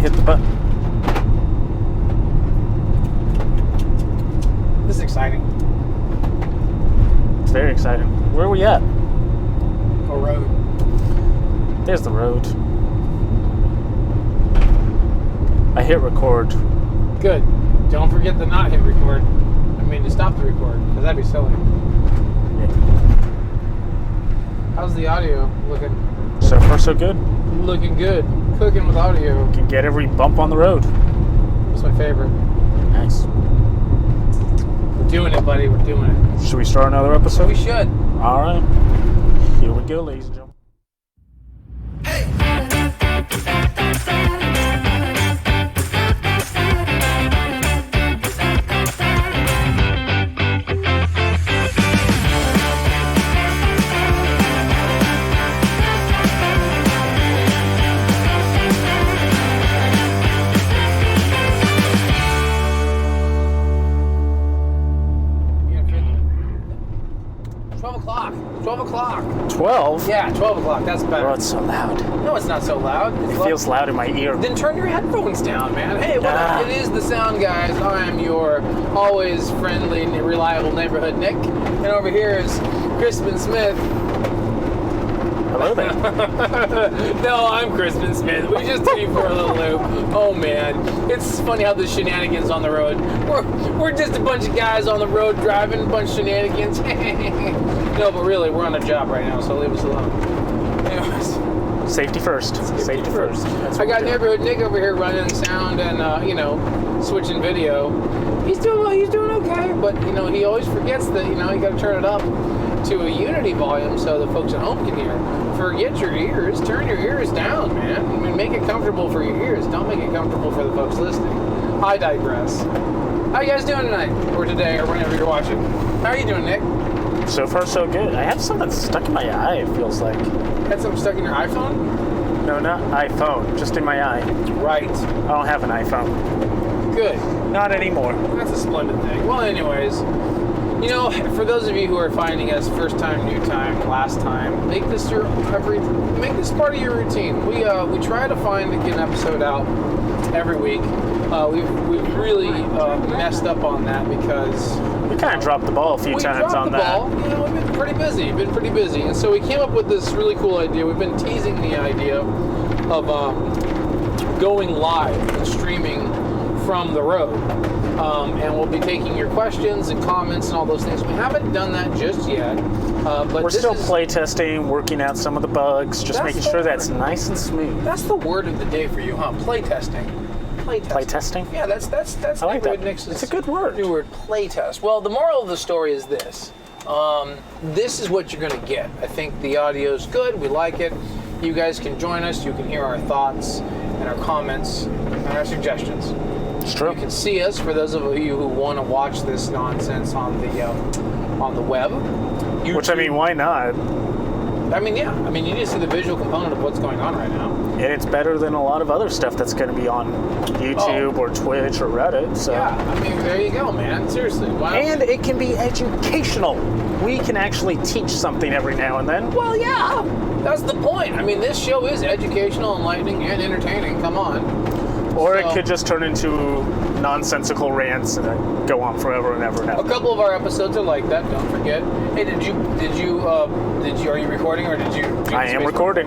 hit the button. This is exciting. It's very exciting. Where are we at? A road. There's the road. I hit record. Good. Don't forget to not hit record. To stop the record, because that'd be silly. Yeah. How's the audio looking? So far, so good. Looking good. Cooking with audio. Can get every bump on the road. That's my favorite. Nice. We're doing it, buddy. We're doing it. Should we start another episode? We should. All right. Here we go, ladies and gentlemen. O'clock. 12 o'clock. 12? Yeah, 12 o'clock. That's better. Oh, it's so loud. No, it's not so loud. It feels loud in my ear. Then turn your headphones down, man. Hey, what up? It is the Soundguys. I am your always friendly and reliable neighborhood Nick. And over here is Crispin Smith. Hello there. No, I'm Crispin Smith. We just took you for a little loop. Oh, man. It's funny how the shenanigans on the road. We're just a bunch of guys on the road driving, a bunch of shenanigans. No, but really, we're on a job right now, so leave us alone. Anyways. Safety first. Safety first. I got neighborhood Nick over here running sound and, switching video. He's doing okay, but, he always forgets that, you got to turn it up to a unity volume so the folks at home can hear. Forget your ears. Turn your ears down, man. Make it comfortable for your ears. Don't make it comfortable for the folks listening. I digress. How you guys doing tonight? Or today, or whenever you're watching? How are you doing, Nick? So far, so good. I have something stuck in my eye, it feels like. Had something stuck in your iPhone? No, not iPhone. Just in my eye. Right. I don't have an iPhone. Good. Not anymore. That's a splendid thing. Well, anyways, for those of you who are finding us first time, new time, last time, make this part of your routine. We try to get an episode out every week. We've really messed up on that because we kind of dropped the ball a few times on that. We've been pretty busy, and so we came up with this really cool idea. We've been teasing the idea of going live and streaming from the road. And we'll be taking your questions and comments and all those things. We haven't done that just yet. But we're still play testing, working out some of the bugs, just making sure that's nice and smooth. That's the word of the day for you, huh? Play testing. Play testing? Yeah, that's I like that. Nixon's it's a good word. New word, play test. Well, the moral of the story is this. This is what you're going to get. I think the audio's good. We like it. You guys can join us. You can hear our thoughts and our comments and our suggestions. It's true. You can see us for those of you who want to watch this nonsense on the web. YouTube. Which, why not? You need to see the visual component of what's going on right now. And it's better than a lot of other stuff that's going to be on YouTube or Twitch or Reddit. So. Yeah, there you go, man. Seriously. And it can be educational. We can actually teach something every now and then. Well, yeah. That's the point. This show is educational, enlightening, and entertaining. Come on. Or it could just turn into nonsensical rants and go on forever and ever and ever. A couple of our episodes are like that. Don't forget. Hey, are you recording or did you? I am recording.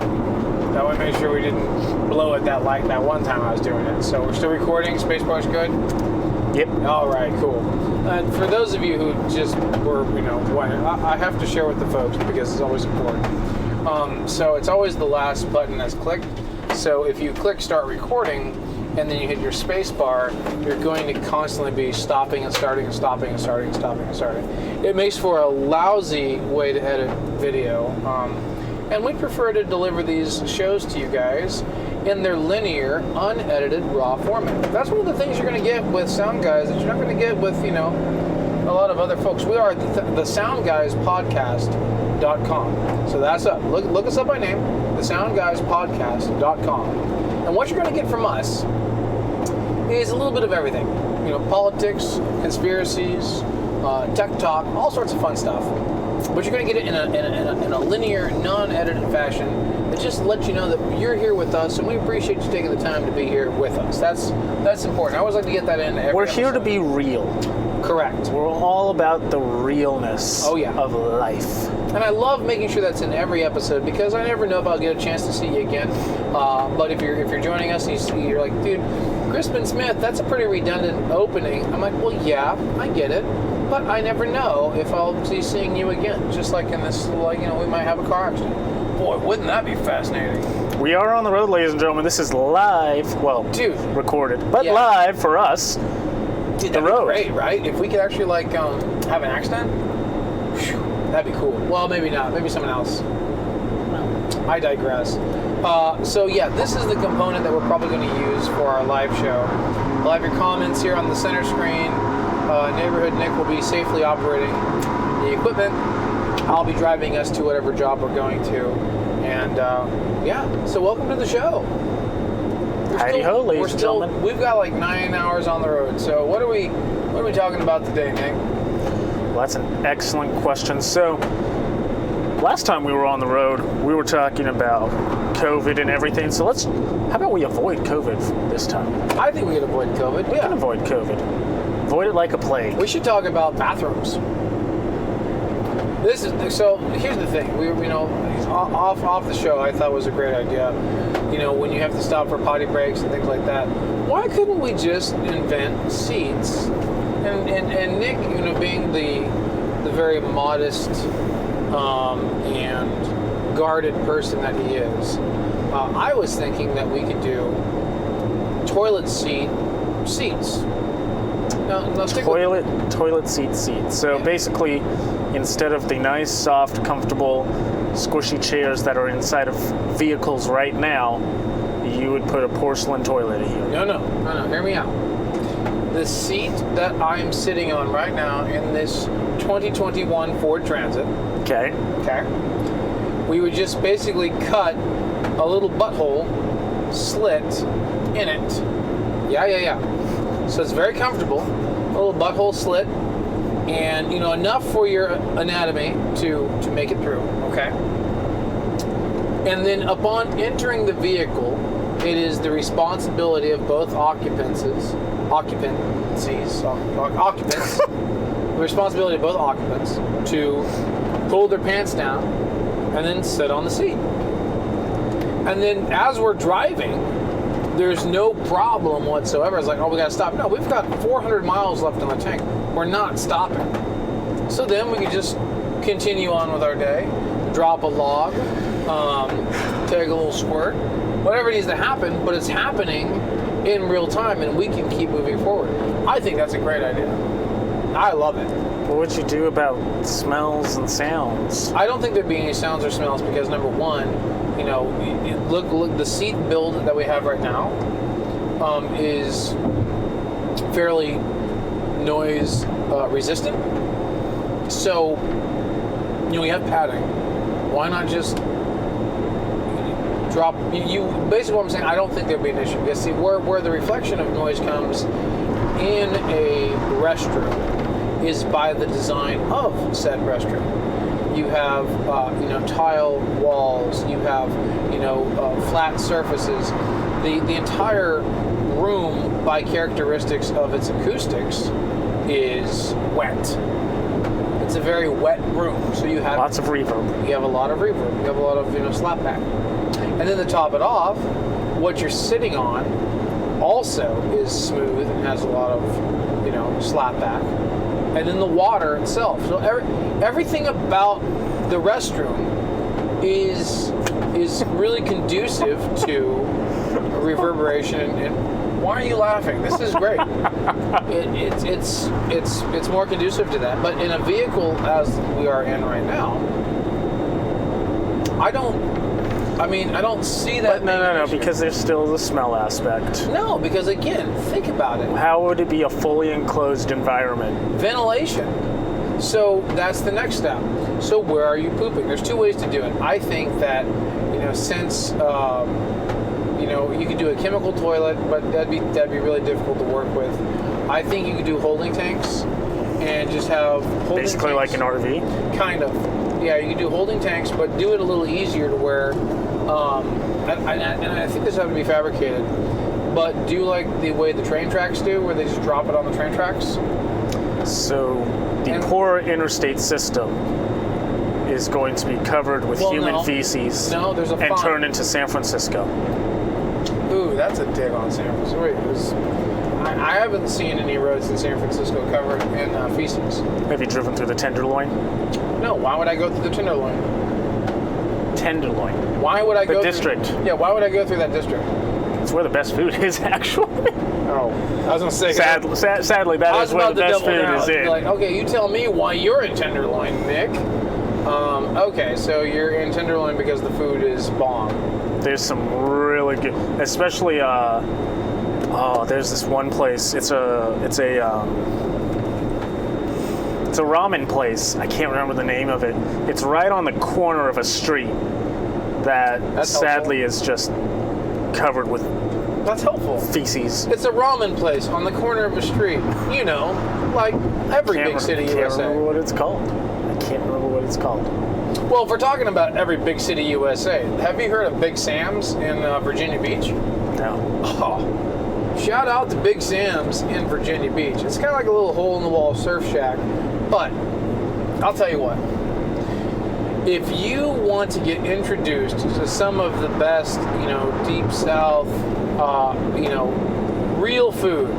That way, make sure we didn't blow it that one time I was doing it. So we're still recording. Spacebar's good. Yep. All right. Cool. And for those of you who just were, I have to share with the folks because it's always important. So it's always the last button that's clicked. So if you click start recording, and then you hit your space bar, you're going to constantly be stopping and starting and stopping and starting and stopping and starting. It makes for a lousy way to edit video. And we prefer to deliver these shows to you guys in their linear, unedited, raw format. That's one of the things you're going to get with Soundguys that you're not going to get with, a lot of other folks. We are the Soundguyspodcast.com. So that's up. Look us up by name, the Soundguyspodcast.com. And what you're going to get from us is a little bit of everything. Politics, conspiracies, tech talk, all sorts of fun stuff. But you're going to get it in a linear, non-edited fashion that just let you know that you're here with us, and we appreciate you taking the time to be here with us. That's important. I always like to get that in every We're here to episode. be real. Correct. We're all about the realness of life. And I love making sure that's in every episode because I never know if I'll get a chance to see you again. But if you're joining us and you're like, dude, Crispin Smith, that's a pretty redundant opening. I'm like, well, yeah, I get it. But I never know if I'll be seeing you again. Just like in this, like, we might have a car accident. Boy, wouldn't that be fascinating? We are on the road, ladies and gentlemen. This is live. Well, dude, recorded, but live for us. Dude, the that'd road. be great, right? If we could actually have an accident, whew, that'd be cool. Well, maybe not. Maybe someone else. I digress. So yeah, this is the component that we're probably going to use for our live show. I'll have your comments here on the center screen. Neighborhood Nick will be safely operating the equipment. I'll be driving us to whatever job we're going to. And so welcome to the show. Howdy ho, ladies and gentlemen. We've got like 9 hours on the road. So what are we talking about today, Nick? Well, that's an excellent question. So last time we were on the road, we were talking about COVID and everything. So how about we avoid COVID this time? I think we can avoid COVID. We can avoid COVID. Avoid it like a plague. We should talk about bathrooms. So here's the thing. Off the show, I thought was a great idea. When you have to stop for potty breaks and things like that, why couldn't we just invent seats? And Nick, being the very modest and guarded person that he is, I was thinking that we could do toilet seats. Now Toilet seats. So basically, instead of the nice, soft, comfortable, squishy chairs that are inside of vehicles right now, you would put a porcelain toilet in here. No. Hear me out. The seat that I'm sitting on right now in this 2021 Ford Transit. Okay. We would just basically cut a little butthole slit in it. Yeah. So it's very comfortable. A little butthole slit. And, enough for your anatomy to make it through, okay? And then upon entering the vehicle, it is the responsibility of both occupants, the responsibility of both occupants to pull their pants down and then sit on the seat. And then as we're driving, there's no problem whatsoever. It's like, we gotta stop. No, we've got 400 miles left in the tank. We're not stopping. So then we could just continue on with our day, drop a log, take a little squirt, whatever needs to happen, but it's happening in real time and we can keep moving forward. I think that's a great idea. I love it. What would you do about smells and sounds? I don't think there'd be any sounds or smells because number one, look, the seat build that we have right now is fairly noise resistant. So, we have padding. Why not just drop? Basically, what I'm saying, I don't think there'd be an issue. Because see, where the reflection of noise comes in a restroom is by the design of said restroom. You have, tile walls. You have, flat surfaces. The entire room, by characteristics of its acoustics, is wet. It's a very wet room, so you have lots of reverb. You have a lot of reverb. You have a lot of slapback. And then to top it off, what you're sitting on also is smooth and has a lot of slapback. And then the water itself. So everything about the restroom is really conducive to reverberation. And why are you laughing? This is great. It's more conducive to that. But in a vehicle as we are in right now, I don't see that. But no, because there's still the smell aspect. No, because again, think about it. How would it be a fully enclosed environment? Ventilation. So that's the next step. So where are you pooping? There's two ways to do it. I think that, since you could do a chemical toilet, but that'd be really difficult to work with. I think you could do holding tanks and just have holding basically tanks. like an RV? Kind of. Yeah, you could do holding tanks, but do it a little easier to where And I think this has to be fabricated. But do you like the way the train tracks do, where they just drop it on the train tracks? So the core interstate system is going to be covered with human feces there's a and fine. turned into San Francisco. Ooh, that's a dig on San Francisco. Wait, I haven't seen any roads in San Francisco covered in feces. Have you driven through the Tenderloin? No, why would I go through the Tenderloin? Tenderloin. Why would I go district. Yeah, why would I go through that district? It's where the best food is, actually. Oh, I was going to say... Sadly, that is where the best food is in. Like, okay, you tell me why you're in Tenderloin, Nick. Okay, so you're in Tenderloin because the food is bomb. There's some really good, especially there's this one place. It's a ramen place. I can't remember the name of it. It's right on the corner of a street that sadly is just covered with That's helpful. feces. It's a ramen place on the corner of a street. You know, like every big city USA. I can't remember what it's called. Well, if we're talking about every big city USA, have you heard of Big Sam's in Virginia Beach? No. Oh, shout out to Big Sam's in Virginia Beach. It's kind of like a little hole-in-the-wall surf shack. But I'll tell you what. If you want to get introduced to some of the best, deep south, real food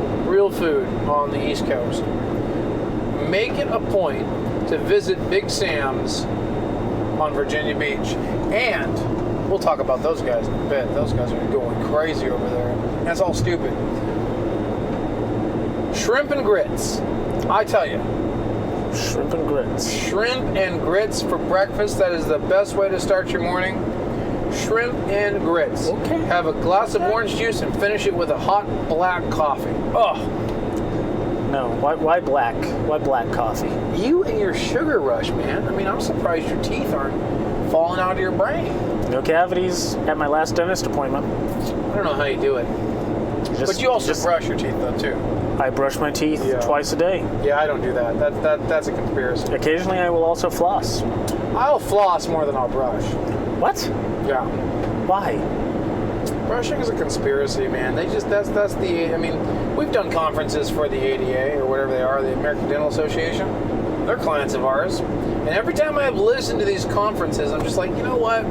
on the East Coast, make it a point to visit Big Sam's on Virginia Beach. And we'll talk about those guys in a bit. Those guys are going crazy over there. That's all stupid. Shrimp and grits. I tell you. Shrimp and grits. Shrimp and grits for breakfast. That is the best way to start your morning. Shrimp and grits. Okay. Have a glass of orange juice and finish it with a hot black coffee. Oh. No, why black? Why black coffee? You and your sugar rush, man. I mean, I'm surprised your teeth aren't falling out of your brain. No cavities at my last dentist appointment. I don't know how you do it. But you also brush your teeth, though, too. I brush my teeth twice a day. Yeah, I don't do that. That's a conspiracy. Occasionally, I will also floss. I'll floss more than I'll brush. What? Yeah. Why? Brushing is a conspiracy, man. We've done conferences for the ADA or whatever they are, the American Dental Association. They're clients of ours. And every time I've listened to these conferences, I'm just like, you know what?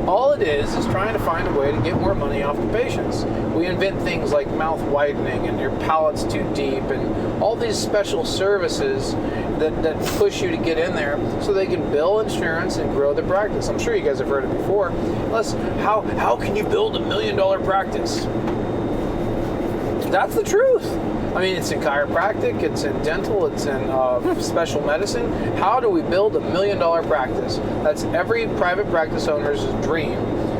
All it is trying to find a way to get more money off the patients. We invent things like mouth whitening and your palate's too deep and all these special services that push you to get in there so they can bill insurance and grow the practice. I'm sure you guys have heard it before. How can you build $1 million practice? That's the truth. I mean, it's in chiropractic, it's in dental, it's in special medicine. How do we build $1 million practice? That's every private practice owner's dream,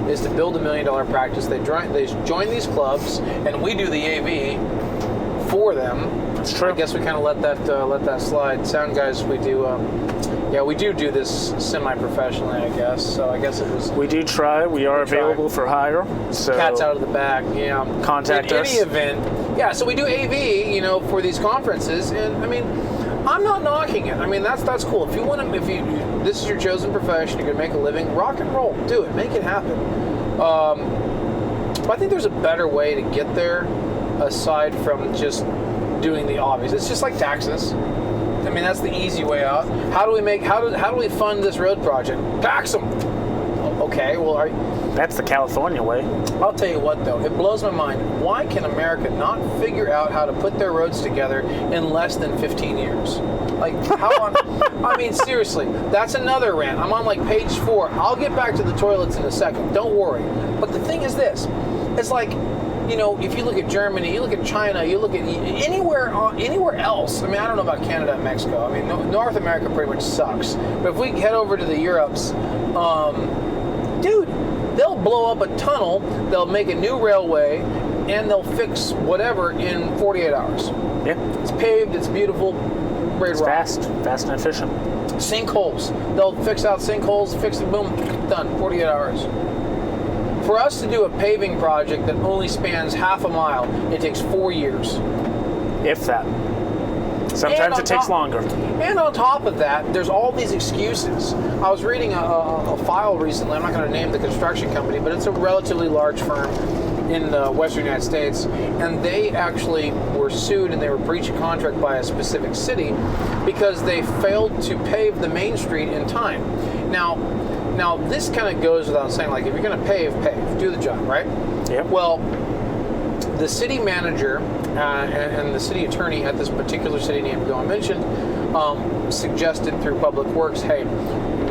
is to build $1 million practice. They join these clubs, and we do the AV for them. That's true. I guess we kind of let that slide. Soundguys, we do this semi-professionally, I guess. So I guess it was. We do try. We are available for hire. So Cat's out of the bag. Yeah. Contact us. In any event, yeah. So we do AV, for these conferences, and I mean, I'm not knocking it. I mean, that's cool. If this is your chosen profession, you're gonna make a living, rock and roll, do it, make it happen. But I think there's a better way to get there, aside from just doing the obvious. It's just like taxes. I mean, that's the easy way out. How do we fund this road project? Tax them. Okay, well, that's the California way. I'll tell you what, though, it blows my mind. Why can America not figure out how to put their roads together in less than 15 years? Like, how on? I mean, seriously, that's another rant. I'm on like page 4. I'll get back to the toilets in a second. Don't worry. But the thing is this: it's like, if you look at Germany, you look at China, you look at anywhere else. I mean, I don't know about Canada and Mexico. I mean, North America pretty much sucks. But if we head over to the Europes, dude, they'll blow up a tunnel, they'll make a new railway, and they'll fix whatever in 48 hours. Yeah. It's paved, it's beautiful, great rock. Fast and efficient. Sinkholes. They'll fix out sinkholes, fix it, boom, done, 48 hours. For us to do a paving project that only spans half a mile, it takes 4 years. If that. Sometimes it takes longer. And on top of that, there's all these excuses. I was reading a file recently. I'm not going to name the construction company, but it's a relatively large firm in the western United States, and they actually were sued and they were breached of contract by a specific city because they failed to pave the main street in time. Now this kind of goes without saying, like, if you're going to pave, do the job, right? Yep. Well, the city manager and the city attorney at this particular city name I mentioned suggested through Public Works, hey,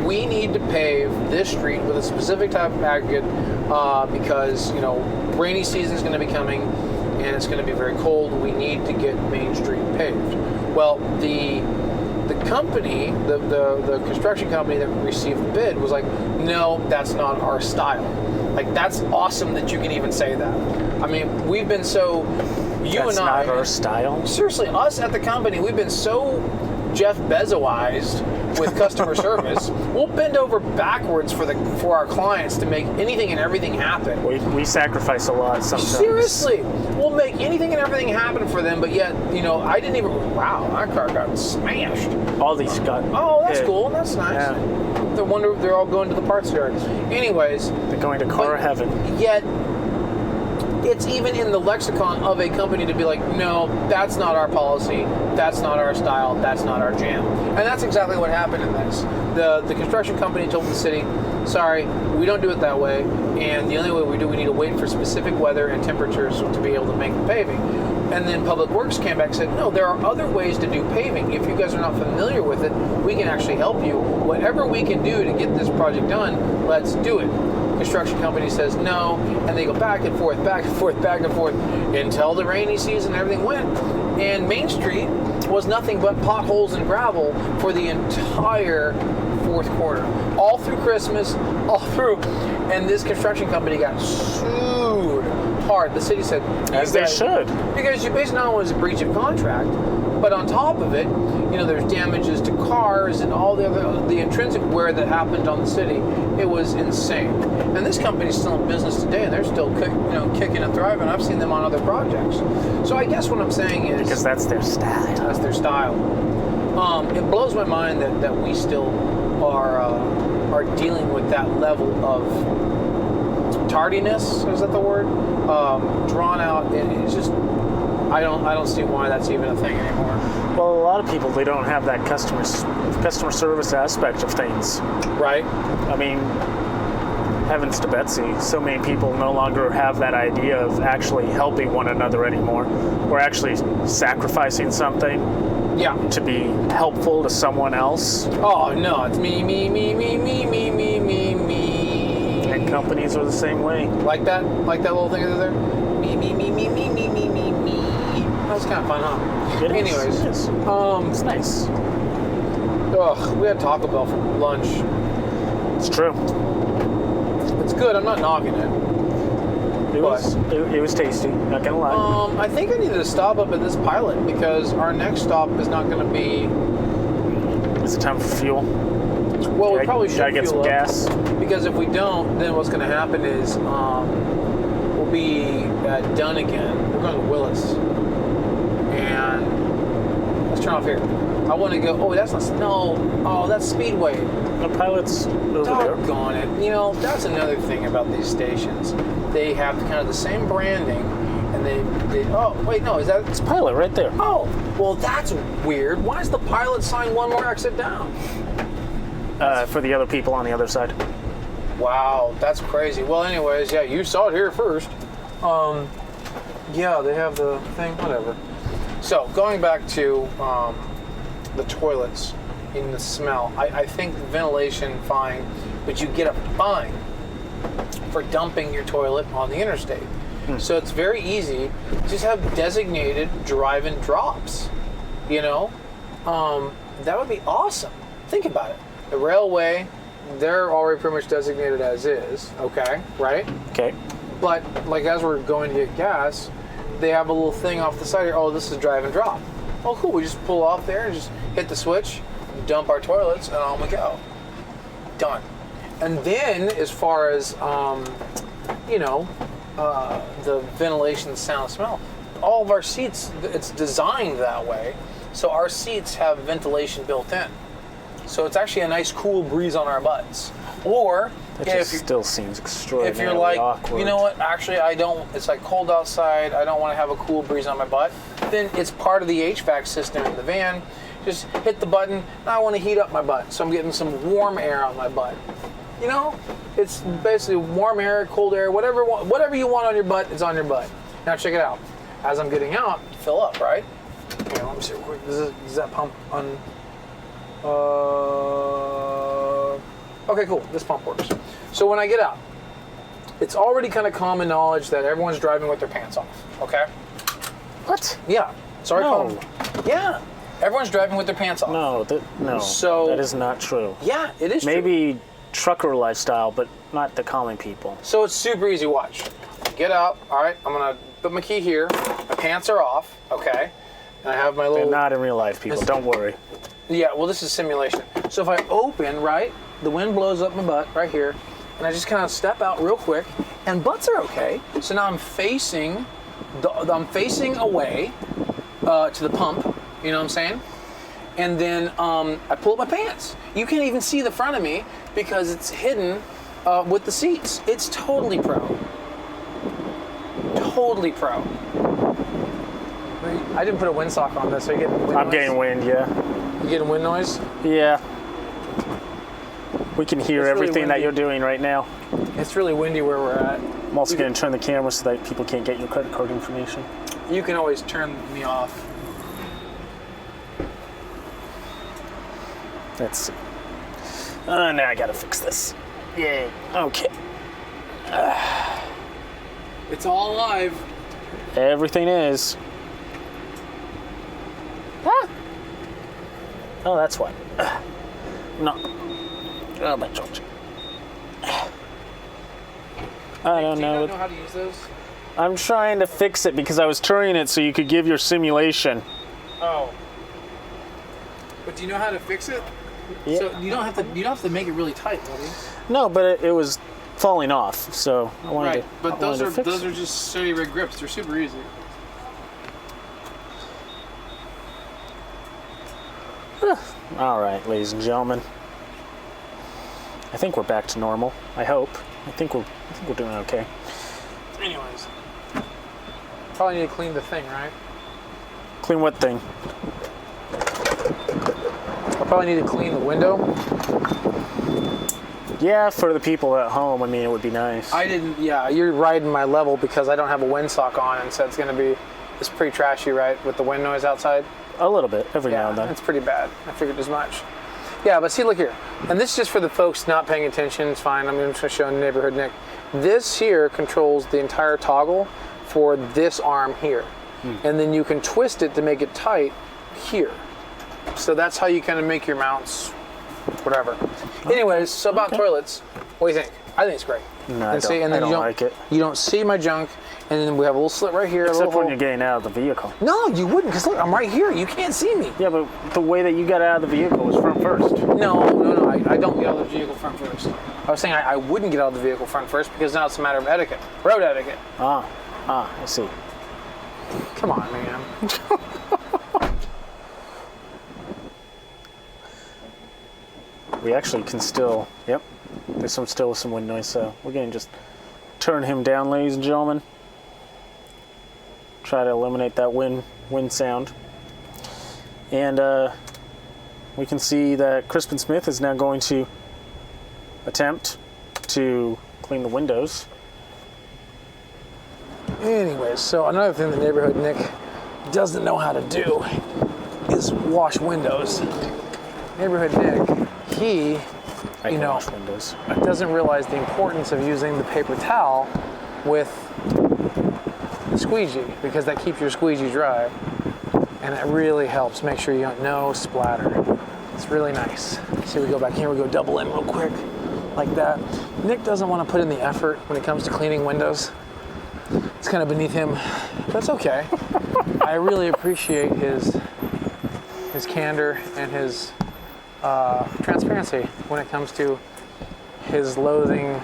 we need to pave this street with a specific type of aggregate because, rainy season is going to be coming and it's going to be very cold. We need to get Main Street paved. Well, the company, the construction company that received the bid was like, no, that's not our style. Like, that's awesome that you can even say that. I mean, we've been so, That's not our style. Seriously, us at the company, we've been so Jeff Bezosized with customer service. We'll bend over backwards for our clients to make anything and everything happen. We sacrifice a lot sometimes. Seriously, we'll make anything and everything happen for them, but yet, I didn't even, wow, my car got smashed. All these got Oh, that's hit. cool, that's nice. Yeah. No wonder they're all going to the parts yard. Anyways. They're going to car heaven. Yet, it's even in the lexicon of a company to be like, no, that's not our policy, that's not our style, that's not our jam. And that's exactly what happened in this. The construction company told the city, sorry, we don't do it that way, and the only way we need to wait for specific weather and temperatures to be able to make the paving. And then Public Works came back and said, no, there are other ways to do paving. If you guys are not familiar with it, we can actually help you. Whatever we can do to get this project done, let's do it. Construction company says no, and they go back and forth, until the rainy season and everything went. And Main Street was nothing but potholes and gravel for the entire fourth quarter. All through Christmas, all through. And this construction company got sued hard. The city said, as they should. Because you basically not only was a breach of contract, but on top of it, there's damages to cars and all the intrinsic wear that happened on the city. It was insane. And this company's still in business today, and they're still kicking and thriving. I've seen them on other projects. So I guess what I'm saying is, because that's their style. That's their style. It blows my mind that we still are dealing with that level of tardiness. Is that the word? Drawn out. It's just. I don't see why that's even a thing anymore. Well, a lot of people, they don't have that customer service aspect of things. Right. I mean, heavens to Betsy, so many people no longer have that idea of actually helping one another anymore. We're actually sacrificing something to be helpful to someone else. Oh, no, it's me. And companies are the same way. Like that little thing over there? Me. That was kind of fun, huh? It is. Anyways. It is. It's nice. Ugh, we had Taco Bell for lunch. It's true. It's good. I'm not knocking it. It was tasty. Not gonna lie. I think I needed to stop up at this Pilot because our next stop is not going to be. Is it time for fuel? Well, we probably should get some fuel up, gas. because if we don't, then what's going to happen is we'll be done again. We're going to Willis, and let's turn off here. I want to go. Oh, that's not. No. Oh, that's Speedway. The Pilot's over there. Doggone it. That's another thing about these stations. They have kind of the same branding, and they oh, wait, no, is that... It's Pilot right there. Oh, well, that's weird. Why is the Pilot sign one more exit down? For the other people on the other side. Wow, that's crazy. Well, anyways, yeah, you saw it here first. Yeah, they have the thing, whatever. So, going back to the toilets in the smell, I think ventilation, fine, but you get a fine for dumping your toilet on the interstate. So it's very easy. Just have designated drive-in drops. That would be awesome. Think about it. The railway, they're already pretty much designated as is. Okay, right? Okay. But like as we're going to get gas, they have a little thing off the side here. Oh, this is drive-in drop. Oh, cool. We just pull off there and just hit the switch, dump our toilets, and on we go. Done. And then, as far as, the ventilation, sound, smell, all of our seats, it's designed that way. So our seats have ventilation built in. So it's actually a nice cool breeze on our butts. Or still seems extraordinarily if you're like, awkward. you know what, actually I don't, it's like cold outside, I don't want to have a cool breeze on my butt, then it's part of the HVAC system in the van. Just hit the button, and I want to heat up my butt. So I'm getting some warm air on my butt. You know, it's basically warm air, cold air, whatever you want on your butt, it's on your butt. Now check it out. As I'm getting out, fill up, right? Here, let me see real quick. Does that pump on? Okay, cool. This pump works. So when I get out, it's already kind of common knowledge that everyone's driving with their pants off. Okay? What? Yeah. Sorry. No. Yeah. Everyone's driving with their pants off. No. So that is not true. Yeah, it is. Maybe true. Trucker lifestyle, but not the common people. So it's super easy. Watch. Get out. All right. I'm gonna put my key here. My pants are off. Okay. And I have my little. They're not in real life, people. Don't worry. Yeah. Well, this is simulation. So if I open, right, the wind blows up my butt right here, and I just kind of step out real quick, and butts are okay. So now I'm facing away to the pump. You know what I'm saying? And then I pull up my pants. You can't even see the front of me because it's hidden with the seats. It's totally pro. Totally pro. I didn't put a windsock on this. Are you getting wind noise? I'm getting wind, yeah. You getting wind noise? Yeah. We can hear It's really everything that windy. you're doing right now. It's really windy where we're at. I'm also going to turn the camera so that people can't get your credit card information. You can always turn me off. Let's see. Now I gotta fix this. Yay. Okay. It's all live. Everything is. Ah. Oh, that's what. No. Oh, my George. I don't Do you know. not know how to use those? I'm trying to fix it because I was turning it so you could give your simulation. Oh. But do you know how to fix it? Yeah. So you don't have to make it really tight, buddy. No, but it was falling off, so I wanted Right, to. but I wanted to fix those it. are just steady rig grips. They're super easy. All right, ladies and gentlemen. I think we're back to normal. I hope. I think we're doing okay. Anyways, probably need to clean the thing, right? Clean what thing? I probably need to clean the window. Yeah, for the people at home, I mean, it would be nice. I didn't. Yeah, you're riding my level because I don't have a windsock on, and so it's gonna be. It's pretty trashy, right, with the wind noise outside. A little bit, every now and then. It's pretty bad. I figured as much. Yeah, but see, look here. And this is just for the folks not paying attention. It's fine. I'm just going to show Neighborhood Nick. This here controls the entire toggle for this arm here. And then you can twist it to make it tight here. So that's how you kind of make your mounts, whatever. Anyways, so about toilets, what do you think? I think it's great. No, And see, and I then don't like it. You don't see my junk, and then we have a little slit right here. a Except little when hole. you're getting out of the vehicle. No, you wouldn't, because look, I'm right here. You can't see me. Yeah, but the way that you got out of the vehicle was front first. No, I don't get out of the vehicle front first. I was saying I wouldn't get out of the vehicle front first because now it's a matter of etiquette. Road etiquette. I see. Come on, man. We actually can still, yep, there's still some wind noise, so we're going to just turn him down, ladies and gentlemen. Try to eliminate that wind sound. And we can see that Crispin Smith is now going to attempt to clean the windows. Anyways, so another thing the Neighborhood Nick doesn't know how to do is wash windows. Neighborhood Nick, he, I can wash windows. doesn't realize the importance of using the paper towel with the squeegee, because that keeps your squeegee dry, and it really helps make sure you don't no splatter. It's really nice. So we go back here, we go double in real quick, like that. Nick doesn't want to put in the effort when it comes to cleaning windows. It's kind of beneath him, but it's okay. I really appreciate his candor and his transparency when it comes to his loathing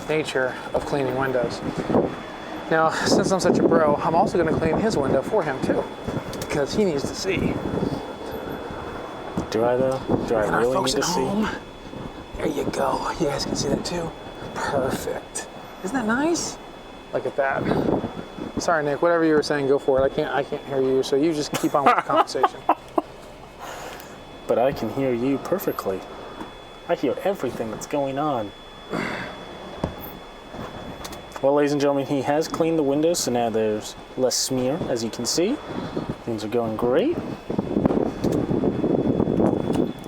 nature of cleaning windows. Now, since I'm such a bro, I'm also going to clean his window for him too, because he needs to see. Do I though? Do I And really our folks need at to see? home, there you go. You guys can see that too. Perfect. Isn't that nice? Look at that. Sorry, Nick. Whatever you were saying, go for it. I can't hear you, so you just keep on with the conversation. But I can hear you perfectly. I hear everything that's going on. Well, ladies and gentlemen, he has cleaned the windows, so now there's less smear, as you can see. Things are going great.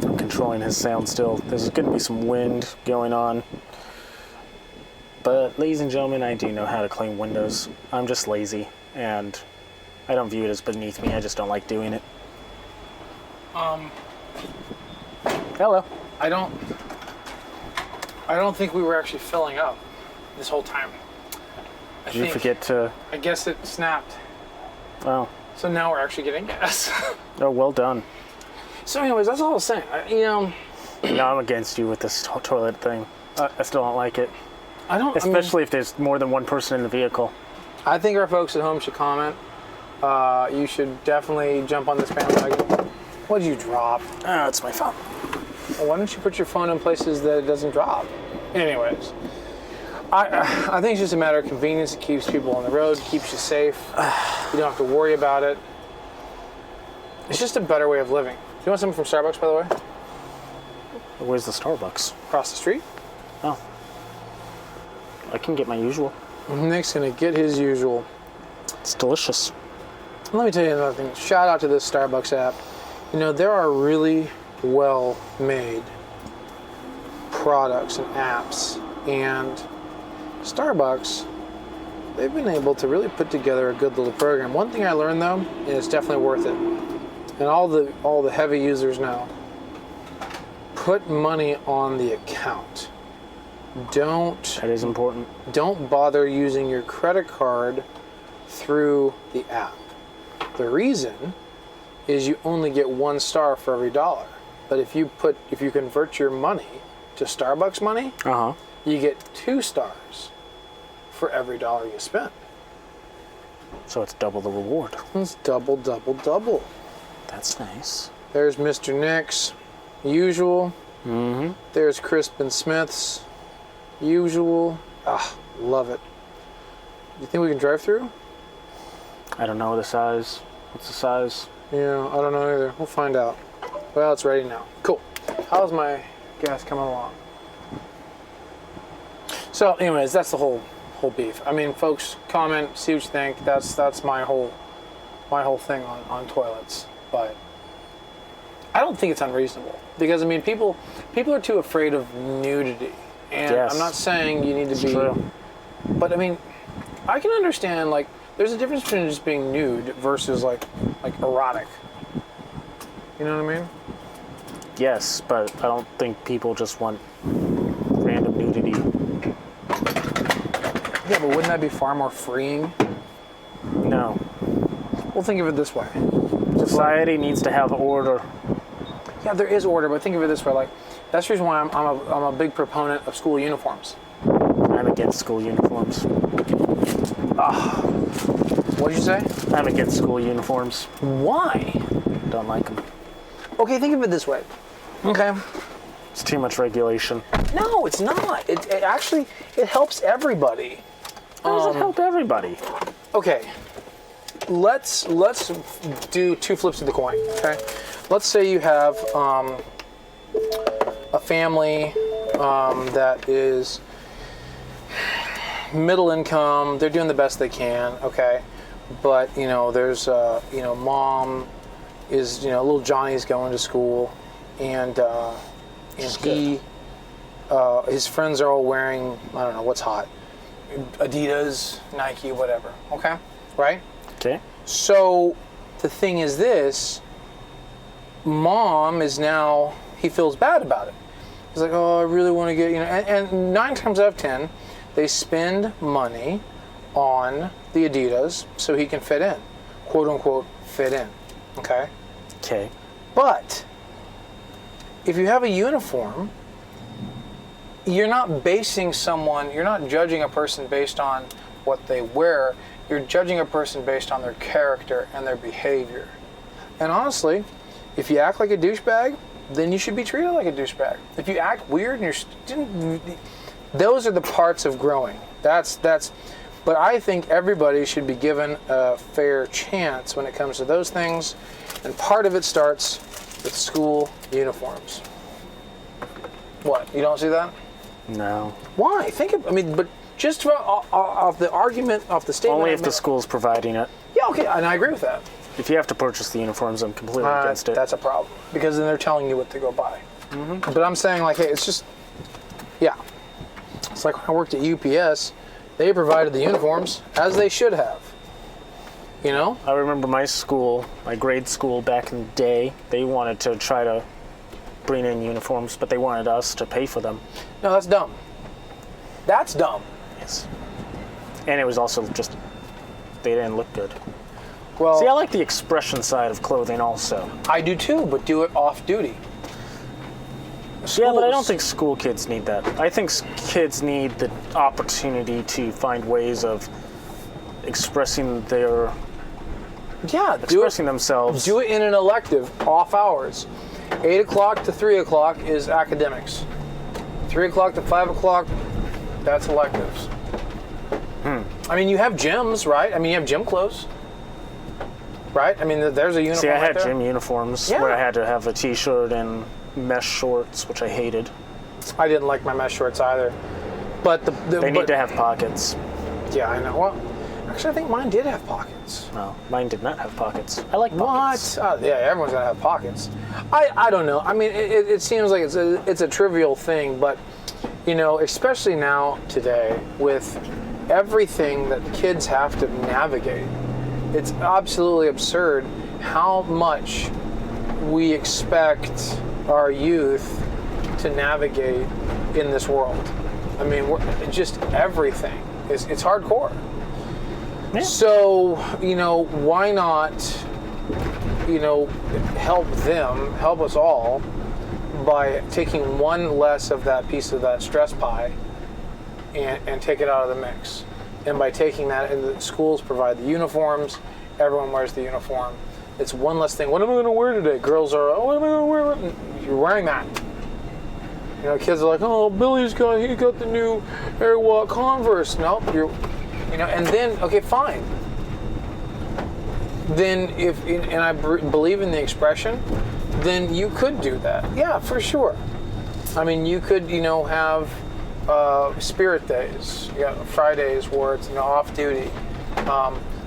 I'm controlling his sound still. There's going to be some wind going on. But, ladies and gentlemen, I do know how to clean windows. I'm just lazy, and I don't view it as beneath me. I just don't like doing it. Hello. I don't think we were actually filling up this whole time. Did you forget to... I guess it snapped. Oh. So now we're actually getting gas. Oh, well done. So anyways, that's all I was saying. No, I'm against you with this toilet thing. I still don't like it. Especially if there's more than one person in the vehicle. I think our folks at home should comment. You should definitely jump on this bandwagon. What did you drop? Oh, it's my phone. Well, why don't you put your phone in places that it doesn't drop? Anyways, I think it's just a matter of convenience. It keeps people on the road, keeps you safe. You don't have to worry about it. It's just a better way of living. Do you want something from Starbucks, by the way? Where's the Starbucks? Across the street. Oh. I can get my usual. Nick's gonna get his usual. It's delicious. Let me tell you another thing. Shout out to this Starbucks app. You know, there are really well-made products and apps, and Starbucks, they've been able to really put together a good little program. One thing I learned though, and it's definitely worth it, and all the heavy users know, put money on the account. That is important. Don't bother using your credit card through the app. The reason is you only get 1 star for every $1. But if you convert your money to Starbucks money, you get 2 stars for every $1 you spend. So it's double the reward. It's double, double, double. That's nice. There's Mr. Nick's usual. Mm-hmm. There's Crispin Smith's usual. Love it. You think we can drive through? I don't know the size. What's the size? Yeah, I don't know either. We'll find out. Well, it's ready now. Cool. How's my gas coming along? So, anyways, that's the whole beef. I mean, folks, comment, see what you think. That's my whole thing on toilets. But I don't think it's unreasonable because I mean, people are too afraid of nudity, and yes. I'm not saying you need to be. True. But I mean, I can understand like there's a difference between just being nude versus like erotic. You know what I mean? Yes, but I don't think people just want random nudity. Yeah, but wouldn't that be far more freeing? No. Well, think of it this way. Society needs to have order. Yeah, there is order, but think of it this way. Like, that's the reason why I'm a big proponent of school uniforms. I'm against school uniforms. What did you say? I'm against school uniforms. Why? Don't like them. Okay, think of it this way. Okay. It's too much regulation. No, it's not. It actually helps everybody. How does it help everybody? Okay. Let's do 2 flips of the coin. Okay. Let's say you have a family that is middle income. They're doing the best they can. Okay. But there's mom is little Johnny's going to school, and he his friends are all wearing, I don't know what's hot, Adidas, Nike, whatever. Okay, right? Okay. So the thing is this: mom is now, he feels bad about it. He's like, oh, I really want to get and 9 times out of 10, they spend money on the Adidas so he can fit in, quote unquote, fit in. Okay. Okay. But if you have a uniform, you're not judging a person based on what they wear. You're judging a person based on their character and their behavior. And honestly, if you act like a douchebag, then you should be treated like a douchebag. If you act weird and those are the parts of growing. But I think everybody should be given a fair chance when it comes to those things. And part of it starts with school uniforms. What? You don't see that? No. Why? But just off the argument, off the statement. Only if the school's providing it. Yeah, okay, and I agree with that. If you have to purchase the uniforms, I'm completely against it. That's a problem, because then they're telling you what to go buy. Mm-hmm. But I'm saying, like, hey, it's just, yeah. It's like when I worked at UPS, they provided the uniforms, as they should have. You know? I remember my grade school back in the day, they wanted to try to bring in uniforms, but they wanted us to pay for them. No, that's dumb. That's dumb. Yes. And it was also just, they didn't look good. Well, see, I like the expression side of clothing also. I do too, but do it off duty. Yeah, but I don't think school kids need that. I think kids need the opportunity to find ways of expressing themselves. Do it in an elective, off hours. 8 o'clock to 3 o'clock is academics. 3 o'clock to 5 o'clock, that's electives. I mean, you have gyms, right? I mean, you have gym clothes. Right? I mean, there's a uniform. See, I had there. gym uniforms where I had to have a t-shirt and mesh shorts, which I hated. I didn't like my mesh shorts either. But they need to have pockets. Yeah, I know. Well, actually, I think mine did have pockets. No, mine did not have pockets. I like pockets. What? Yeah, everyone's gonna have pockets. I don't know. I mean, it seems like it's a trivial thing, but you know, especially now today with everything that kids have to navigate. It's absolutely absurd how much we expect our youth to navigate in this world. I mean, just everything. It's hardcore. Yeah. So, you know, why not, you know, help us all by taking one less of that piece of that stress pie and take it out of the mix. And by taking that, and the schools provide the uniforms, everyone wears the uniform. It's one less thing. What am I going to wear today? Girls are, what am I going to wear? You're wearing that. You know, kids are like, oh, Billy's got the new Airwalk Converse. Nope, and then, okay, fine. Then and I believe in the expression, then you could do that. Yeah, for sure. I mean, you could, you know, have spirit days, Fridays where it's off duty.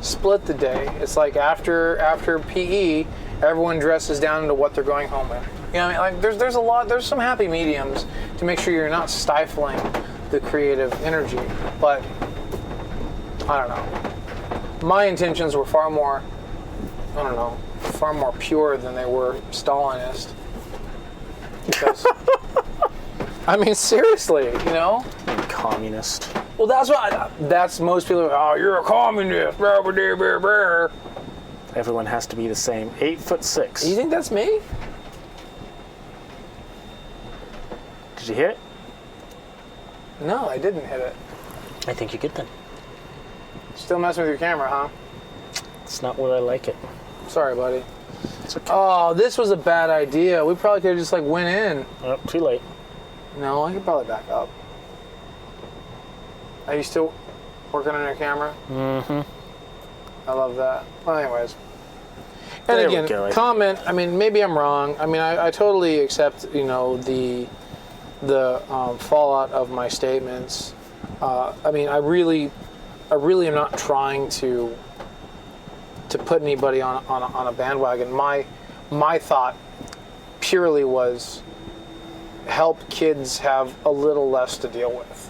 Split the day. It's like after PE, everyone dresses down into what they're going home in. You know, I mean, like there's some happy mediums to make sure you're not stifling the creative energy. But I don't know. My intentions were far more pure than they were Stalinist. Because I mean, seriously, you know? Communist. Well, that's most people. Oh, you're a communist. Everyone has to be the same. 8'6". You think that's me? Did you hit it? No, I didn't hit it. I think you did then. Still messing with your camera, huh? It's not where I like it. Sorry, buddy. It's okay. Oh, this was a bad idea. We probably could have just went in. Oh, too late. No, I could probably back up. Are you still working on your camera? Mm-hmm. I love that. Well, anyways. And There again, we go. comment. I mean, maybe I'm wrong. I mean, I totally accept, you know, the fallout of my statements. I mean, I really am not trying to put anybody on a bandwagon. My thought purely was help kids have a little less to deal with.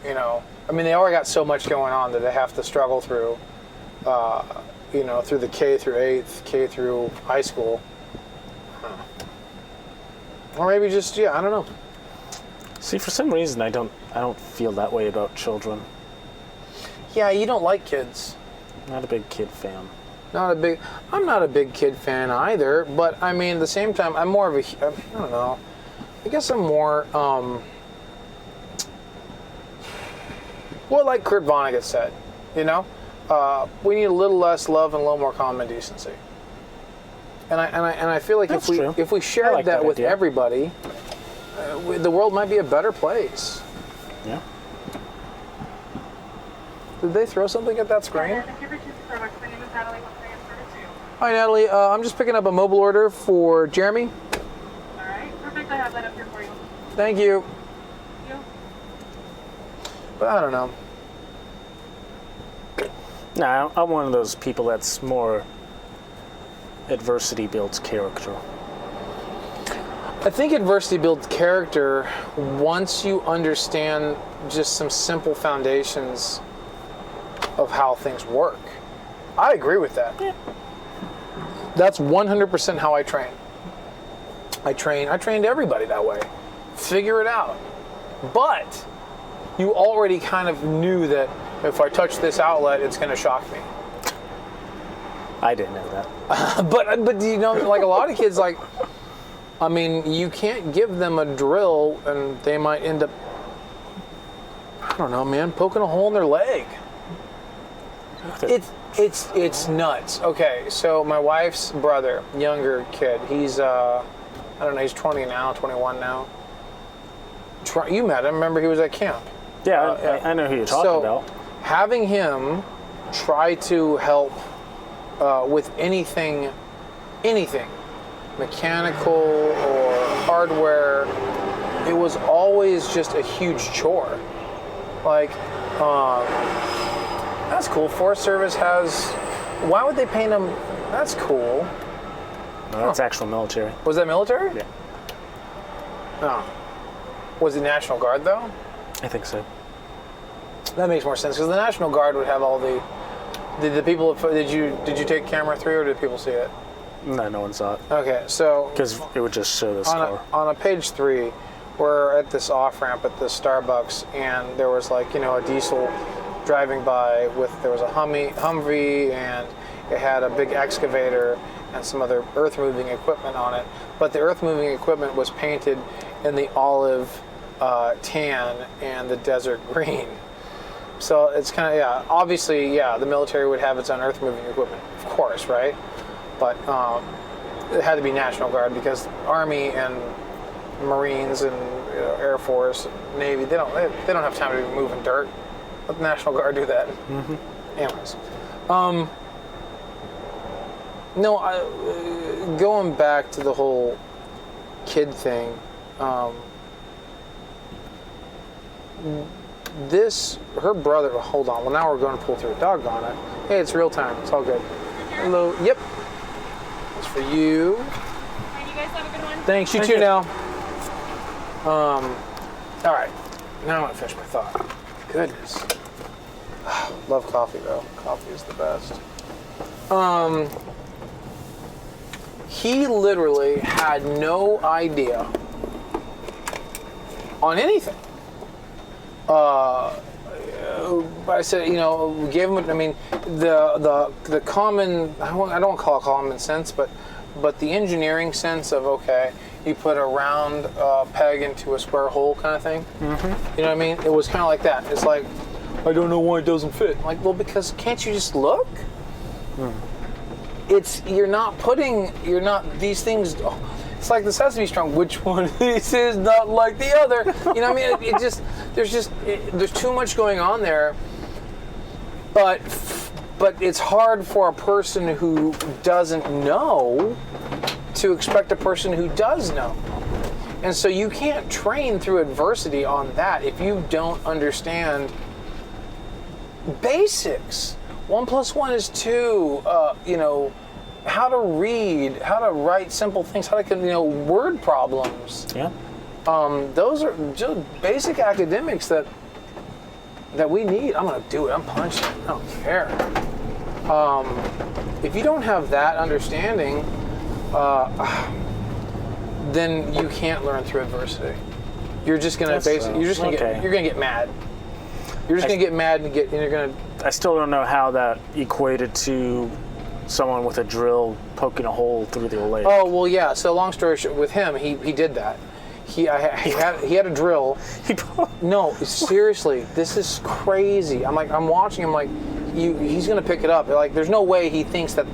You know, I mean, they already got so much going on that they have to struggle through, you know, through the K through 8th, K through high school. Or maybe just, I don't know. See, for some reason, I don't feel that way about children. Yeah, you don't like kids. Not a big kid fan. I'm not a big kid fan either, but I mean, at the same time, I'm more of a, I don't know, I guess I'm more, Well, like Kurt Vonnegut said, you know, we need a little less love and a little more common decency. And I feel like That's if we shared like that that with idea. everybody, the world might be a better place. Yeah. Did they throw something at that screen? Thank you for choosing Starbucks. My name is Natalie. What can I get started to? Hi, Natalie. I'm just picking up a mobile order for Jeremy. All right, perfect. I have that up here for you. Thank you. Thank you. But I don't know. No, I'm one of those people that's more adversity builds character. I think adversity builds character once you understand just some simple foundations of how things work. I agree with that. Yeah. That's 100% how I train. I trained everybody that way. Figure it out. But you already kind of knew that if I touch this outlet, it's going to shock me. I didn't know that. But you know, like a lot of kids, like, I mean, you can't give them a drill and they might end up, I don't know, man, poking a hole in their leg. It's nuts. Okay, so my wife's brother, younger kid, he's I don't know, he's 20 now, 21 now. You met him, remember he was at camp. Yeah, I know who you're talking about. Having him try to help with anything, mechanical or hardware, it was always just a huge chore. Like, that's cool. Forest Service has, why would they paint them? That's cool. No, that's actual military. Was that military? Yeah, No. Was it National Guard though? I think so. That makes more sense because the National Guard would have all the. Did the people? Did you take camera 3 or did people see it? No, no one saw it. Okay, so Because it would just show this car. on a page 3, we're at this off ramp at this Starbucks, and there was like a diesel driving by there was a Humvee, and it had a big excavator and some other earth moving equipment on it. But the earth moving equipment was painted in the olive tan and the desert green. So it's kind of, obviously, the military would have its own earth moving equipment, of course, right? But it had to be National Guard because Army and Marines and Air Force, Navy, they don't have time to be moving dirt. Let the National Guard do that. Mm-hmm. Anyways, going back to the whole kid thing. Her brother, hold on, well now we're going to pull through. Doggone it. Hey, it's real time. It's all good. Hello. Yep. It's for you. All right, you guys have a good one. Thanks. You Thank too you. now. All right. Now I want to finish my thought. Goodness. Love coffee though. Coffee is the best. He literally had no idea on anything. I said, we gave him. I mean, the common. I don't want to call it common sense, but the engineering sense of you put a round peg into a square hole kind of thing. Mm-hmm. You know what I mean? It was kind of like that. It's like, I don't know why it doesn't fit. I'm like, well, because can't you just look? You're not these things. It's like the Sesame Street. Which one of these is not like the other? You know what I mean? There's too much going on there. But it's hard for a person who doesn't know to expect a person who does know. And so you can't train through adversity on that if you don't understand basics. 1 + 1 is 2. How to read, how to write simple things, how to word problems. Yeah. Those are just basic academics that we need. I'm gonna do it. I'm punching. I don't care. If you don't have that understanding, then you can't learn through adversity. You're just gonna you're gonna get mad. You're just gonna get mad and you're gonna. I still don't know how that equated to someone with a drill poking a hole through the leg. Oh well, yeah. So long story short, with him, he did that. he had a drill. No, seriously, this is crazy. I'm watching him like, he's gonna pick it up. Like, there's no way he thinks that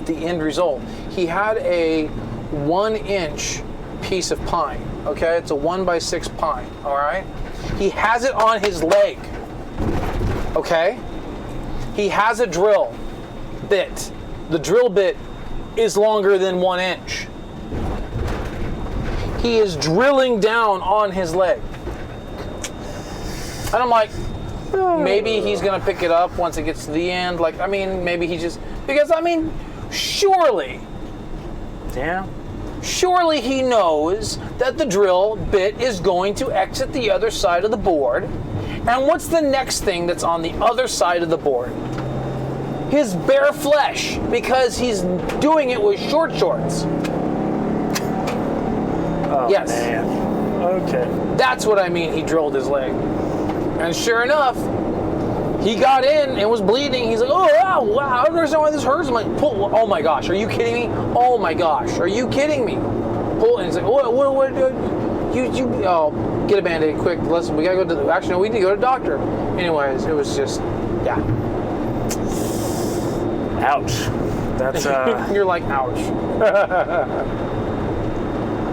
the end result. He had a 1-inch piece of pine. Okay, it's a 1x6 pine. All right, he has it on his leg. Okay, he has a drill bit. The drill bit is longer than 1 inch. He is drilling down on his leg. And I'm like, maybe he's going to pick it up once it gets to the end. Like, I mean, maybe he just... Because, I mean, surely... Yeah. Surely he knows that the drill bit is going to exit the other side of the board. And what's the next thing that's on the other side of the board? His bare flesh, because he's doing it with short shorts. Oh, yes. Man. Okay. That's what I mean, he drilled his leg. And sure enough, he got in and was bleeding. He's like, oh, wow, I don't understand why this hurts. I'm like, oh my gosh, are you kidding me? Oh my gosh, are you kidding me? And he's like, what, get a Band-Aid quick. We gotta go to the, actually, no, we need to go to the doctor. Anyways, it was just, yeah. Ouch. That's, You're like, ouch.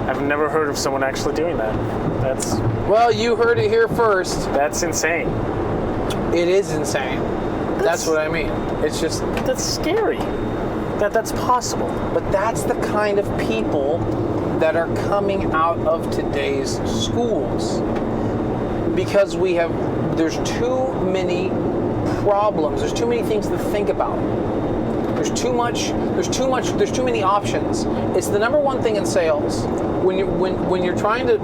I've never heard of someone actually doing that. That's... Well, you heard it here first. That's insane. It is insane. That's what I mean. It's just... That's scary. That's possible. But that's the kind of people that are coming out of today's schools. Because there's too many problems. There's too many things to think about. There's too many options. It's the number one thing in sales. When you're trying to,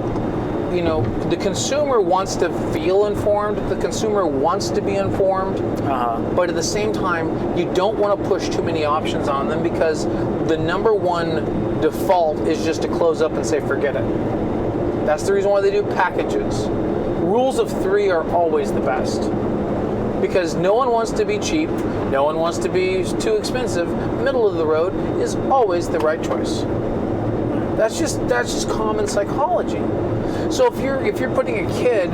the consumer wants to feel informed, the consumer wants to be informed, but at the same time, you don't want to push too many options on them because the number one default is just to close up and say, forget it. That's the reason why they do packages. Rules of 3 are always the best. Because no one wants to be cheap, no one wants to be too expensive. Middle of the road is always the right choice. That's just common psychology. So if you're putting a kid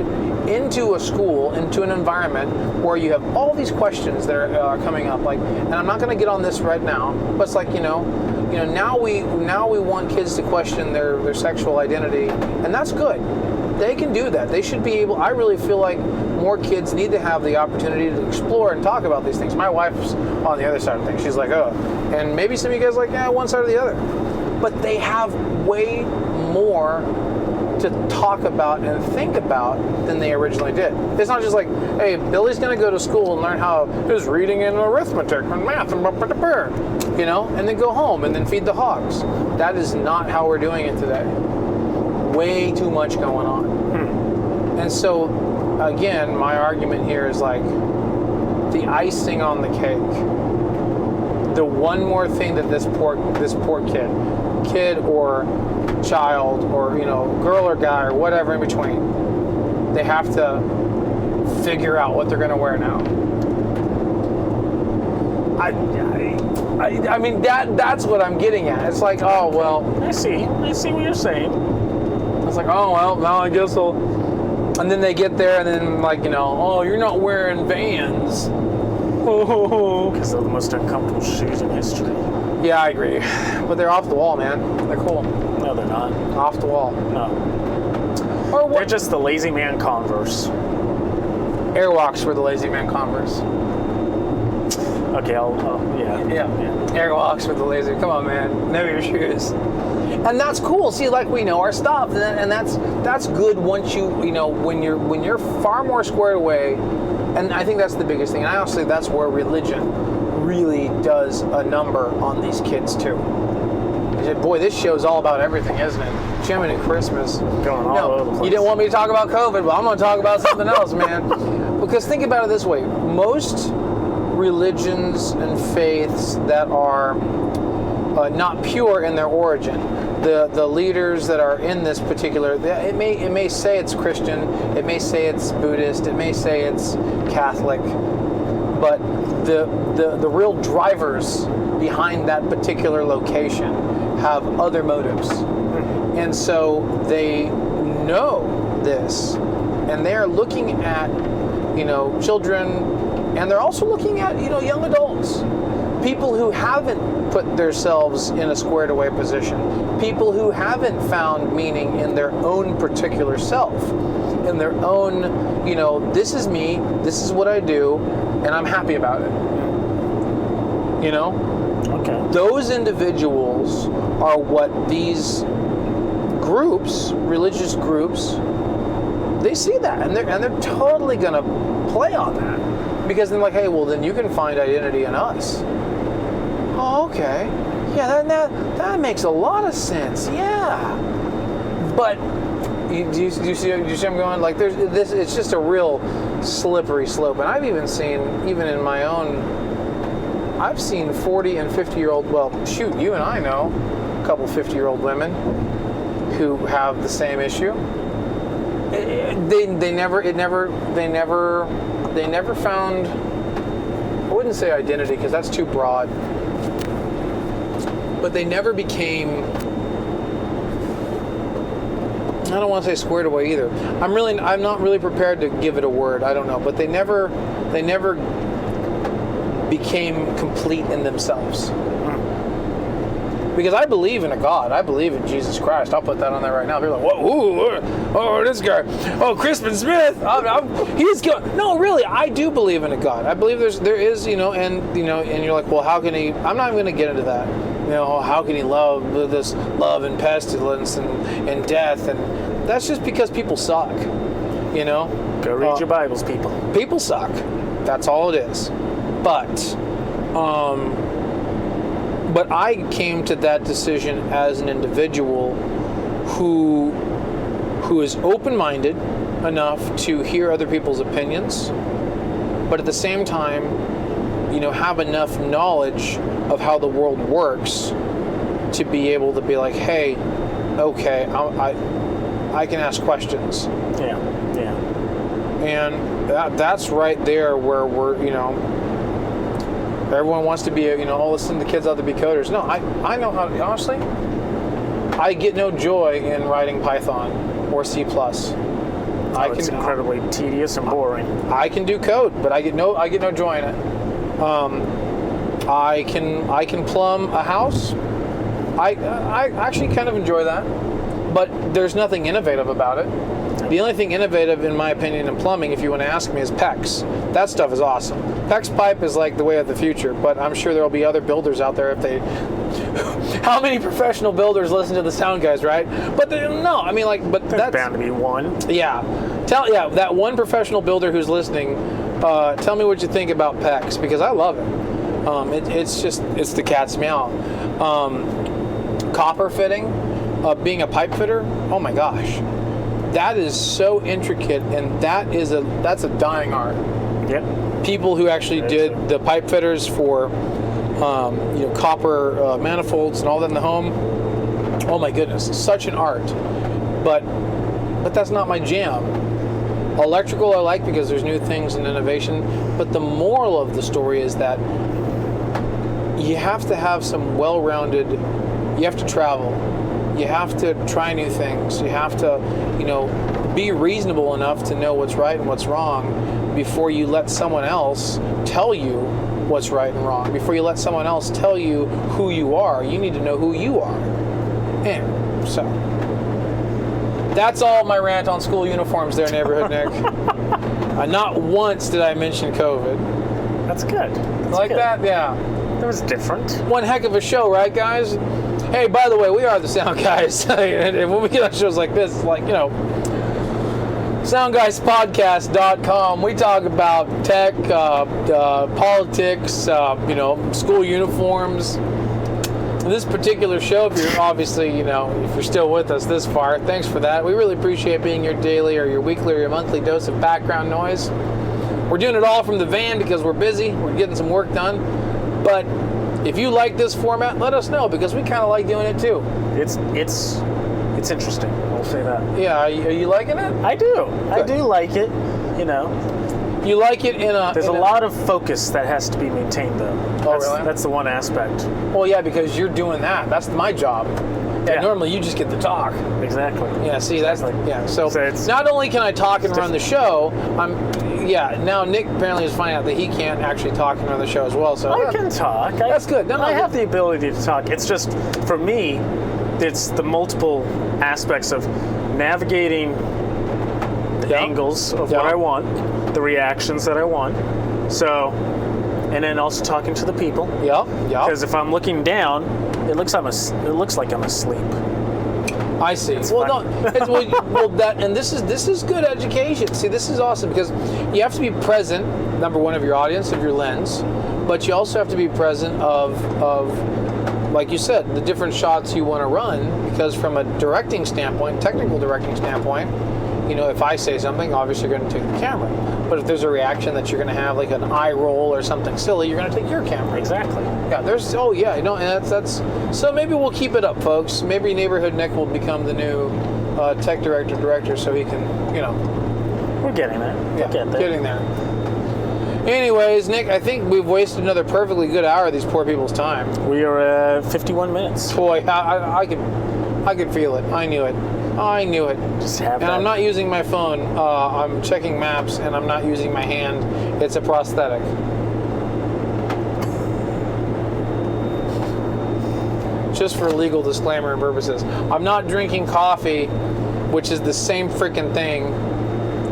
into a school, into an environment where you have all these questions that are coming up, like, and I'm not going to get on this right now, but it's like now we want kids to question their sexual identity, and that's good. They can do that. They should be able. I really feel like more kids need to have the opportunity to explore and talk about these things. My wife's on the other side of things. She's like, oh, and maybe some of you guys are like, yeah, one side or the other. But they have way more to talk about and think about than they originally did. It's not just like, hey, Billy's going to go to school and learn how his reading and arithmetic and math and and then go home and then feed the hogs. That is not how we're doing it today. Way too much going on. And so, again, my argument here is like the icing on the cake. The one more thing that this poor kid or child or girl or guy or whatever in between, they have to figure out what they're going to wear now. I mean that's what I'm getting at. It's like, oh well. I see what you're saying. It's like, oh well, now I guess I'll. And then they get there, and then like oh, you're not wearing Vans. Because they're the most uncomfortable shoes in history. Yeah, I agree. But they're off the wall, man. They're cool. No, they're not. Off the wall. No. Or what? They're just the lazy man Converse. Airwalks were the lazy man Converse. Okay, yeah. Airwalks were the lazy. Come on, man. Know your shoes. And that's cool. See, like we know our stuff, and that's good once when you're far more squared away. And I think that's the biggest thing. And I honestly, that's where religion really does a number on these kids too. Boy, this show's all about everything, isn't it? Jiminy Christmas. Going all over the place. You didn't want me to talk about COVID, but I'm going to talk about something else, man. Because think about it this way. Most religions and faiths that are not pure in their origin, the leaders that are in this particular, it may say it's Christian, it may say it's Buddhist, it may say it's Catholic, but the real drivers behind that particular location have other motives. And so they know this, and they're looking at, children, and they're also looking at, young adults, people who haven't put themselves in a squared away position, people who haven't found meaning in their own particular self, in their own, this is me, this is what I do, and I'm happy about it. Okay. Those individuals are what these groups, religious groups, they see that, and they're totally gonna play on that, because they're like, hey, well, then you can find identity in us. Oh, okay. Yeah, that makes a lot of sense. Yeah. But do you see where I'm going? Like, there's this. It's just a real slippery slope, and I've even seen, even in my own, I've seen 40 and 50-year-old. Well, shoot, you and I know a couple 50-year-old women who have the same issue. They never found. I wouldn't say identity, because that's too broad. But they never became, I don't want to say squared away either. I'm not really prepared to give it a word. I don't know, but they never became complete in themselves. Because I believe in a God. I believe in Jesus Christ. I'll put that on there right now. They're like, whoa, oh, this guy. Oh, Crispin Smith. He's going. No, really, I do believe in a God. I believe there is, and you're like, well, how can he? I'm not even going to get into that. How can he love this love and pestilence and death? And that's just because people suck. Go read your Bibles, people. People suck. That's all it is. But I came to that decision as an individual who is open-minded enough to hear other people's opinions, but at the same time, have enough knowledge of how the world works to be able to be like, hey, okay, I can ask questions. Yeah. And that's right there where we're, everyone wants to be, listen to the kids out to be coders. No, I know how to, honestly, I get no joy in writing Python or C+. It's incredibly tedious and boring. I can do code, but I get no joy in it. I can plumb a house. I actually kind of enjoy that, but there's nothing innovative about it. The only thing innovative, in my opinion, in plumbing, if you want to ask me, is PEX. That stuff is awesome. PEX pipe is like the way of the future, but I'm sure there will be other builders out there if they... How many professional builders listen to the Soundguys, right? But that's bound to be one. Yeah. That one professional builder who's listening, tell me what you think about PEX, because I love it. It's the cat's meow. Copper fitting, being a pipe fitter, oh my gosh. That is so intricate, and that's a dying art. Yep. People who actually did the pipe fitters for copper manifolds and all that in the home. Oh my goodness, such an art. But that's not my jam. Electrical I like because there's new things and innovation, but the moral of the story is that you have to have some well-rounded, you have to travel. You have to try new things. You have to, be reasonable enough to know what's right and what's wrong before you let someone else tell you what's right and wrong. Before you let someone else tell you who you are, you need to know who you are. And so, that's all my rant on school uniforms there, Neighborhood Nick. Not once did I mention COVID. That's good. That? Yeah. That was different. One heck of a show, right, guys? Hey, by the way, we are the Soundguys. And when we get on shows like this, it's like, Soundguyspodcast.com. We talk about tech, politics, school uniforms. This particular show, if you're obviously, if you're still with us this far, thanks for that. We really appreciate being your daily or your weekly or your monthly dose of background noise. We're doing it all from the van because we're busy. We're getting some work done. But if you like this format, let us know, because we kind of like doing it too. It's interesting. I'll say that. Yeah, are you liking it? I do. Good. I do like it. You like it in a... There's a lot of focus that has to be maintained, though. Oh, really? That's the one aspect. Well, yeah, because you're doing that. That's my job. Yeah, normally you just get to talk. Exactly. Yeah, see, Exactly. So it's not only can I talk and run the show, now Nick apparently is finding out that he can't actually talk and run the show as well. So I can talk. That's good. No, I have the ability to talk. It's just, for me, it's the multiple aspects of navigating the angles of what I want, the reactions that I want. So, and then also talking to the people. Yeah. Because if I'm looking down, it looks like I'm asleep. I see. And this is good education. See, this is awesome because you have to be present, number one, of your audience, of your lens, but you also have to be present of like you said, the different shots you want to run, because from a directing standpoint, technical directing standpoint, if I say something, obviously you're going to take the camera. But if there's a reaction that you're going to have, like an eye roll or something silly, you're going to take your camera. Exactly. Yeah, and that's so maybe we'll keep it up, folks. Maybe Neighborhood Nick will become the new tech director, so he can, We're getting there. Yeah, We'll get there. getting there. Anyways, Nick, I think we've wasted another perfectly good hour of these poor people's time. We are at 51 minutes. Boy, I could feel it. I knew it. Just have And that. I'm not using my phone. I'm checking maps, and I'm not using my hand. It's a prosthetic. Just for legal disclaimer and purposes. I'm not drinking coffee, which is the same freaking thing.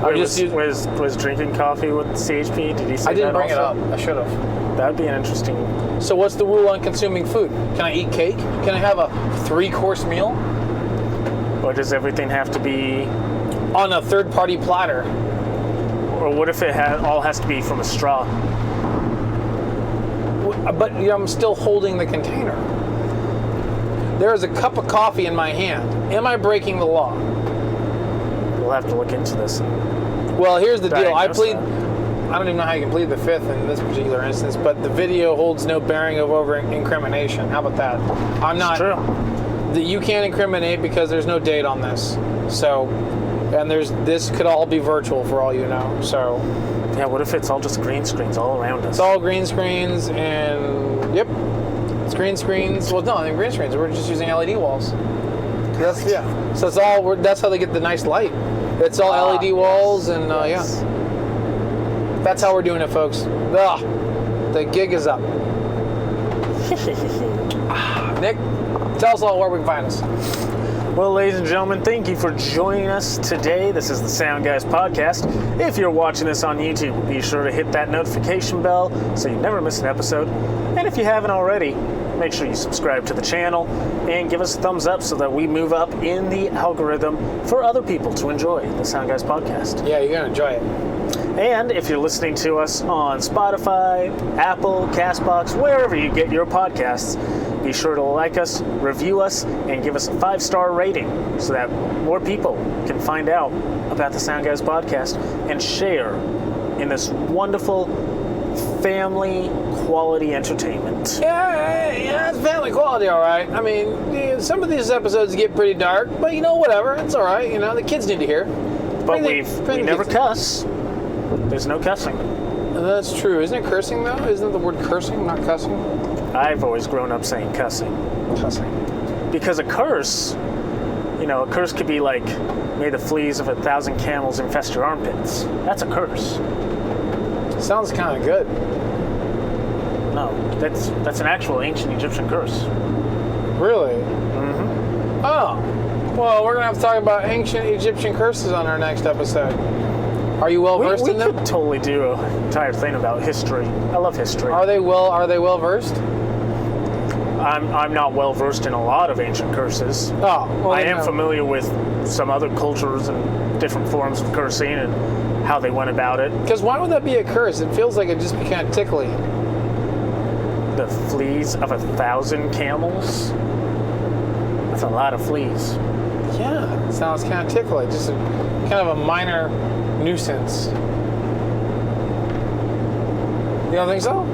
Was drinking coffee with CHP? Did he say that? I didn't bring it also? up. I should have. That'd be an interesting. So what's the rule on consuming food? Can I eat cake? Can I have a 3-course meal? Or does everything have to be On a third-party platter. Or what if it all has to be from a straw? But I'm still holding the container. There is a cup of coffee in my hand. Am I breaking the law? We'll have to look into this. Well, here's the deal. I Diagnose that. don't even know how you can plead the fifth in this particular instance, but the video holds no bearing of over-incrimination. How about that? I'm not. True. You can't incriminate because there's no date on this. So, and this could all be virtual for all you know. So, Yeah, what if it's all just green screens all around us? it's all green screens, and yep, it's green screens. Well, no, I mean green screens. We're just using LED walls. So it's all. That's how they get the nice light. It's all LED walls, and Yes. that's how we're doing it, folks. The gig is up. Nick, tell us all where we can find us. Well, ladies and gentlemen, thank you for joining us today. This is the Soundguys podcast. If you're watching this on YouTube, be sure to hit that notification bell so you never miss an episode. And if you haven't already, make sure you subscribe to the channel and give us a thumbs up so that we move up in the algorithm for other people to enjoy the Soundguys podcast. Yeah, you're gonna enjoy it. And if you're listening to us on Spotify, Apple, CastBox, wherever you get your podcasts, be sure to like us, review us, and give us a 5-star rating so that more people can find out about the Soundguys podcast and share in this wonderful family quality entertainment. Yeah, it's family quality, all right. I mean, some of these episodes get pretty dark, but whatever, it's all right. The kids need to hear. But we never cuss. There's no cussing. That's true. Isn't it cursing, though? Isn't it the word cursing, not cussing? I've always grown up saying cussing. Cussing. Because a curse could be like, may the fleas of 1,000 camels infest your armpits. That's a curse. Sounds kind of good. No, that's an actual ancient Egyptian curse. Really? Mm-hmm. Oh. Well, we're going to have to talk about ancient Egyptian curses on our next episode. Are you well versed in them? We could totally do an entire thing about history. I love history. Are they well versed? I'm not well versed in a lot of ancient curses. Oh, well, I am familiar with some other cultures and different forms of cursing and how they went about it. Because why would that be a curse? It feels like it'd just be kind of tickly. The fleas of 1,000 camels? That's a lot of fleas. Yeah, it sounds kind of tickly. Just kind of a minor nuisance. You don't think so?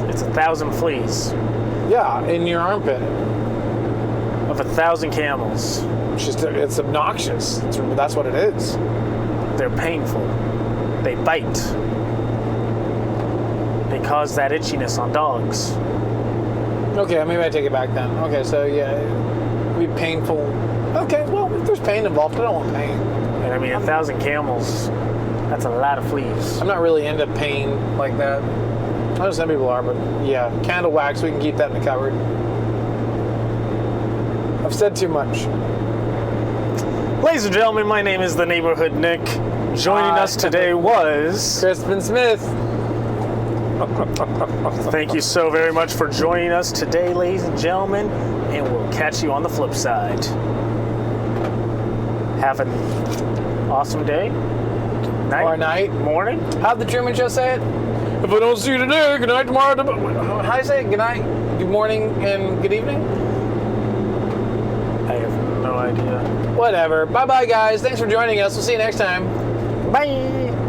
It's 1,000 fleas Yeah, in your armpit. of 1,000 camels. It's obnoxious. That's what it is. They're painful. They bite. They cause that itchiness on dogs. Okay, maybe I take it back then. Okay, so yeah. be painful. Okay, well, if there's pain involved, I don't want pain. And I mean, 1,000 camels, that's a lot of fleas. I'm not really into pain like that. I know some people are, but yeah, candle wax, we can keep that in the cupboard. I've said too much. Ladies and gentlemen, my name is the Neighborhood Nick. Joining us today was... Crispin Smith. Thank you so very much for joining us today, ladies and gentlemen, and we'll catch you on the flip side. Have an awesome day, night, Or night. morning. How'd the Truman Show say it? If I don't see you today, good night tomorrow. How do you say it? Good night, good morning, and good evening? I have no idea. Whatever. Bye-bye, guys. Thanks for joining us. We'll see you next time. Bye.